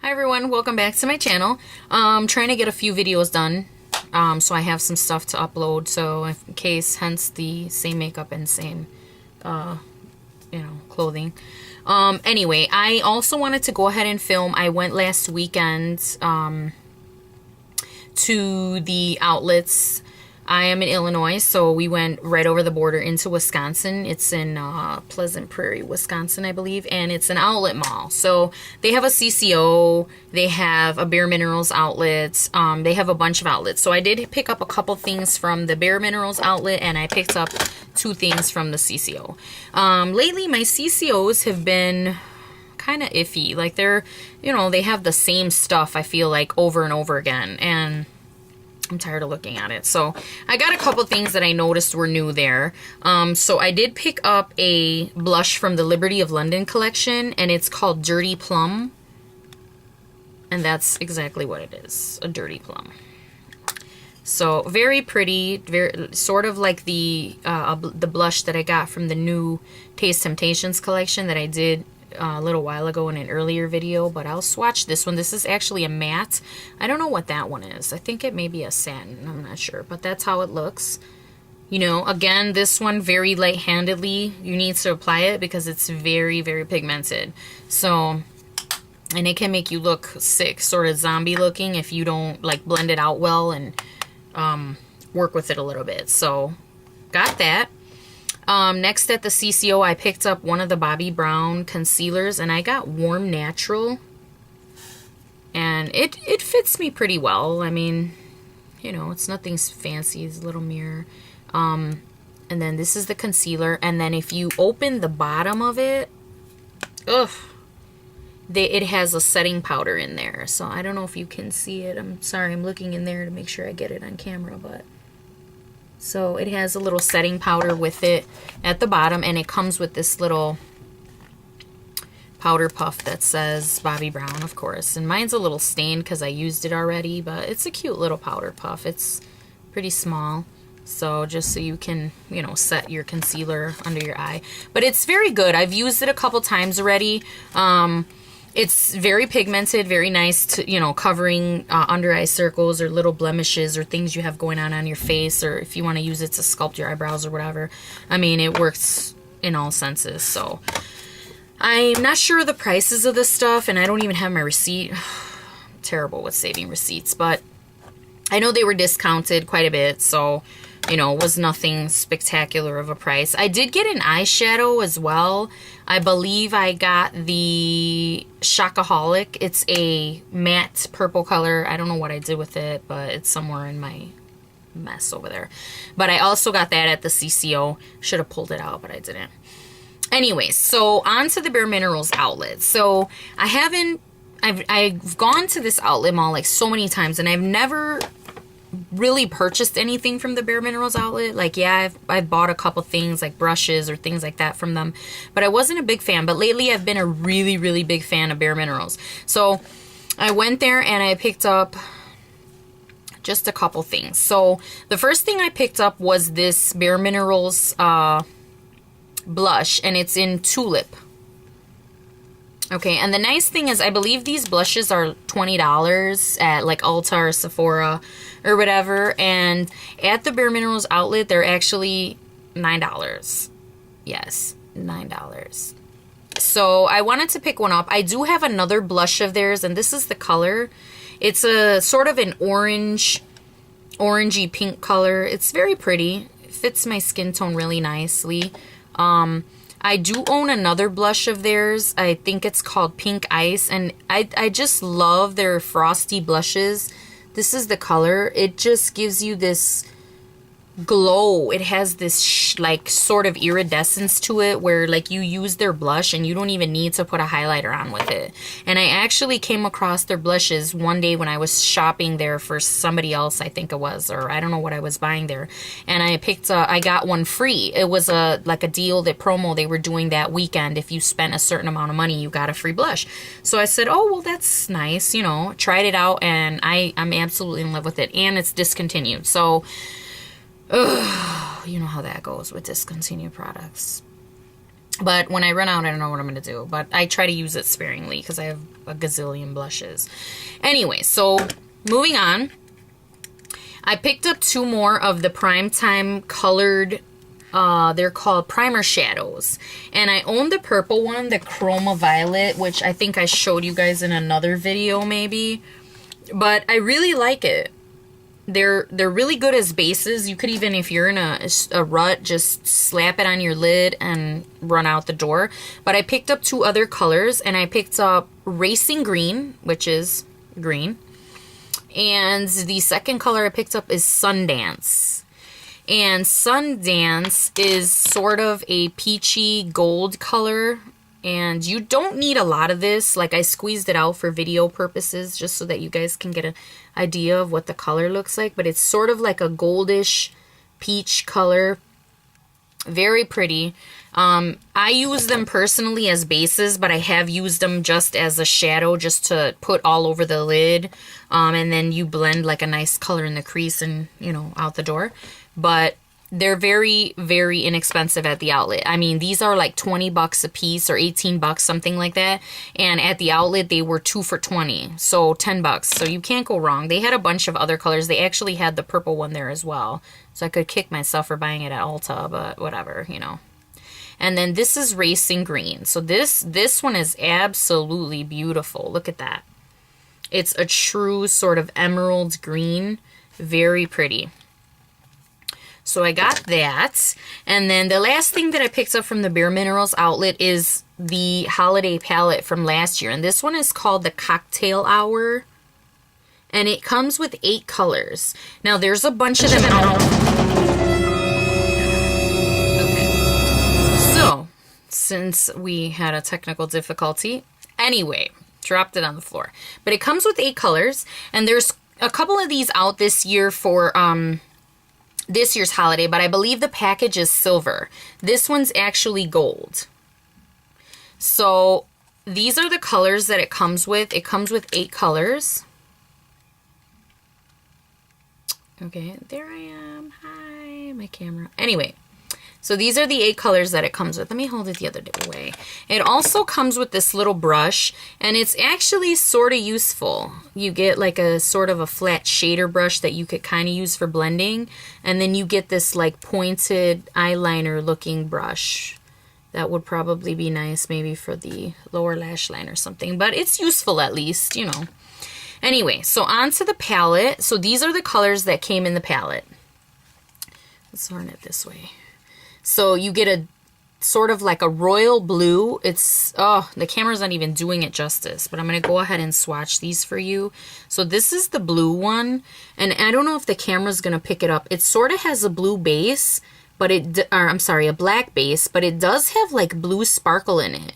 Hi everyone, welcome back to my channel. Trying to get a few videos done, so I have some stuff to upload, so in case, hence the same makeup and same, clothing. Anyway, I also wanted to go ahead and film. I went last weekend, to the outlets. I am in Illinois, so we went right over the border into Wisconsin. It's in Pleasant Prairie, Wisconsin, I believe, and it's an outlet mall. So they have a CCO, they have a Bareminerals outlet, they have a bunch of outlets. So I did pick up a couple things from the Bareminerals outlet, and I picked up 2 things from the CCO. Lately, my CCOs have been kind of iffy. Like they have the same stuff, I feel like, over and over again, and I'm tired of looking at it. So I got a couple things that I noticed were new there. So I did pick up a blush from the Liberty of London collection, and it's called Dirty Plum. And that's exactly what it is, a dirty plum. So very pretty, very sort of like the blush that I got from the new Taste Temptations collection that I did a little while ago in an earlier video, but I'll swatch this one. This is actually a matte. I don't know what that one is. I think it may be a satin. I'm not sure, but that's how it looks. You know, again, this one very light-handedly. You need to apply it because it's very, very pigmented. So, and it can make you look sick, sort of zombie looking if you don't like blend it out well and work with it a little bit. So, got that. Next at the CCO, I picked up one of the Bobbi Brown concealers, and I got Warm Natural, and it fits me pretty well. I mean, you know, it's nothing fancy. It's a little mirror. And then this is the concealer, and then if you open the bottom of it, it has a setting powder in there. So I don't know if you can see it. I'm sorry, I'm looking in there to make sure I get it on camera, but so it has a little setting powder with it at the bottom, and it comes with this little powder puff that says Bobbi Brown, of course. And mine's a little stained because I used it already, but it's a cute little powder puff. It's pretty small, so just so you can, you know, set your concealer under your eye. But it's very good. I've used it a couple times already. It's very pigmented, very nice to, you know, covering under eye circles or little blemishes or things you have going on your face, or if you want to use it to sculpt your eyebrows or whatever. I mean, it works in all senses. So I'm not sure the prices of this stuff, and I don't even have my receipt. I'm terrible with saving receipts, but I know they were discounted quite a bit, so, you know, it was nothing spectacular of a price. I did get an eyeshadow as well. I believe I got the Shockaholic. It's a matte purple color. I don't know what I did with it, but it's somewhere in my mess over there. But I also got that at the CCO. Should have pulled it out, but I didn't. Anyways, so on to the Bareminerals outlet. So I've gone to this outlet mall like so many times, and I've never really purchased anything from the Bareminerals outlet. Like, yeah, I've bought a couple things like brushes or things like that from them, but I wasn't a big fan. But lately I've been a really, really big fan of Bareminerals. So I went there and I picked up just a couple things. So the first thing I picked up was this Bareminerals blush, and it's in Tulip. Okay, and the nice thing is I believe these blushes are $20 at like Ulta or Sephora or whatever, and at the Bareminerals outlet they're actually $9. Yes, $9. So I wanted to pick one up. I do have another blush of theirs, and this is the color. It's a sort of an orangey pink color. It's very pretty. It fits my skin tone really nicely. I do own another blush of theirs. I think it's called Pink Ice, and I just love their frosty blushes. This is the color. It just gives you this glow. It has this like sort of iridescence to it where like you use their blush and you don't even need to put a highlighter on with it. And I actually came across their blushes one day when I was shopping there for somebody else, I think it was, or I don't know what I was buying there, and I got one free. It was like a deal, that promo they were doing that weekend. If you spent a certain amount of money, you got a free blush. So I said, oh well, that's nice, you know. Tried it out, and I'm absolutely in love with it, and it's discontinued. So you know how that goes with discontinued products. But when I run out, I don't know what I'm going to do. But I try to use it sparingly because I have a gazillion blushes. Anyway, so moving on. I picked up 2 more of the Primetime colored, they're called primer shadows. And I own the purple one, the Chroma Violet, which I think I showed you guys in another video maybe. But I really like it. They're really good as bases. You could even, if you're in a rut, just slap it on your lid and run out the door. But I picked up 2 other colors, and I picked up Racing Green, which is green. And the second color I picked up is Sundance. And Sundance is sort of a peachy gold color. And you don't need a lot of this. Like, I squeezed it out for video purposes just so that you guys can get an idea of what the color looks like. But it's sort of like a goldish peach color. Very pretty. I use them personally as bases, but I have used them just as a shadow, just to put all over the lid. And then you blend like a nice color in the crease and, you know, out the door. But they're very, very inexpensive at the outlet. I mean, these are like 20 bucks a piece or 18 bucks, something like that. And at the outlet, they were 2 for 20. So 10 bucks. So you can't go wrong. They had a bunch of other colors. They actually had the purple one there as well. So I could kick myself for buying it at Ulta, but whatever, you know. And then this is Racing Green. So this one is absolutely beautiful. Look at that. It's a true sort of emerald green. Very pretty. So I got that. And then the last thing that I picked up from the Bareminerals outlet is the holiday palette from last year. And this one is called the Cocktail Hour. And it comes with 8 colors. Now there's a bunch of them. Okay. So, since we had a technical difficulty, anyway, dropped it on the floor. But it comes with 8 colors. And there's a couple of these out this year for this year's holiday, but I believe the package is silver. This one's actually gold. So these are the colors that it comes with. It comes with 8 colors. Okay, there I am. Hi, my camera. Anyway, so these are the 8 colors that it comes with. Let me hold it the other way. It also comes with this little brush, and it's actually sort of useful. You get like a sort of a flat shader brush that you could kind of use for blending, and then you get this like pointed eyeliner looking brush. That would probably be nice maybe for the lower lash line or something, but it's useful at least, you know. Anyway, so onto the palette. So these are the colors that came in the palette. Let's turn it this way. So you get a sort of like a royal blue. It's, oh, the camera's not even doing it justice, but I'm going to go ahead and swatch these for you. So this is the blue one, and I don't know if the camera's going to pick it up. It sort of has a blue base, but a black base, but it does have like blue sparkle in it,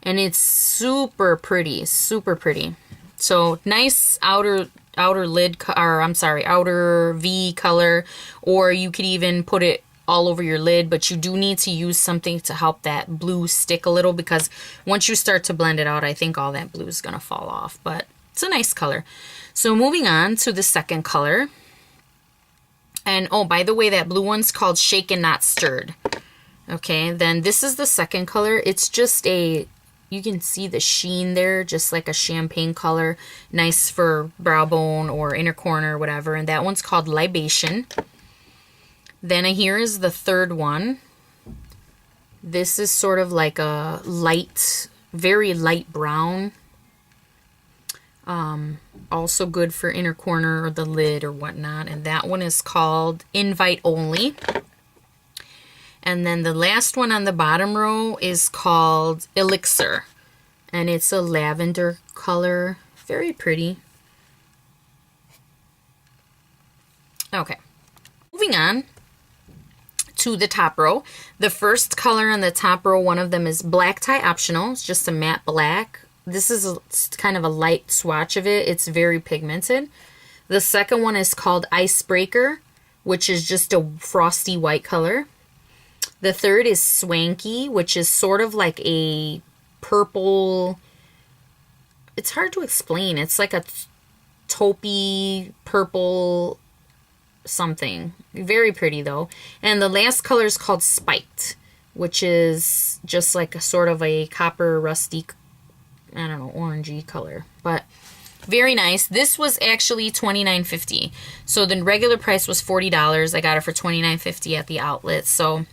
and it's super pretty, super pretty. So nice outer lid, outer V color, or you could even put it all over your lid, but you do need to use something to help that blue stick a little, because once you start to blend it out, I think all that blue is going to fall off, but it's a nice color. So moving on to the second color. And oh, by the way, that blue one's called Shaken Not Stirred. Okay, then this is the second color. It's just a, you can see the sheen there, just like a champagne color. Nice for brow bone or inner corner or whatever. And that one's called Libation. Then here is the third one. This is sort of like a light, very light brown. Also good for inner corner or the lid or whatnot. And that one is called Invite Only. And then the last one on the bottom row is called Elixir. And it's a lavender color. Very pretty. Okay. Moving on to the top row. The first color on the top row, one of them is Black Tie Optional. It's just a matte black. This is kind of a light swatch of it. It's very pigmented. The second one is called Icebreaker, which is just a frosty white color. The third is Swanky, which is sort of like a purple. It's hard to explain. It's like a taupey purple something. Very pretty though. And the last color is called Spiked, which is just like a sort of a copper rusty, I don't know, orangey color, but very nice. This was actually $29.50. So the regular price was $40. I got it for $29.50 at the outlet. So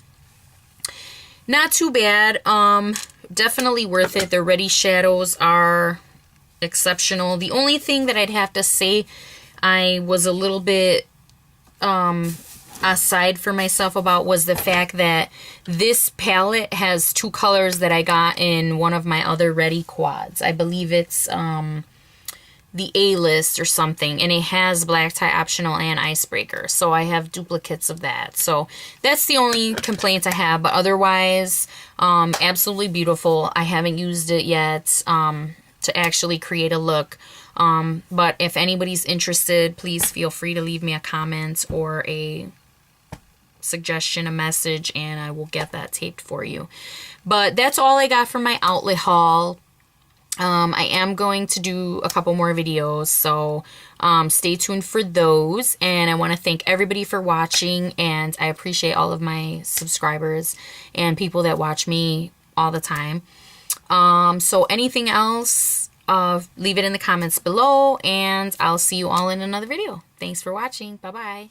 not too bad. Definitely worth it. The Ready shadows are exceptional. The only thing that I'd have to say I was a little bit aside for myself about was the fact that this palette has two colors that I got in one of my other Ready quads. I believe it's the A-list or something, and it has black tie optional and icebreaker, so I have duplicates of that. So that's the only complaint I have, but otherwise absolutely beautiful. I haven't used it yet to actually create a look, but if anybody's interested, please feel free to leave me a comment or a suggestion, a message, and I will get that taped for you. But that's all I got from my outlet haul. I am going to do a couple more videos, so stay tuned for those. And I want to thank everybody for watching, and I appreciate all of my subscribers and people that watch me all the time. So anything else, leave it in the comments below, and I'll see you all in another video. Thanks for watching. Bye-bye.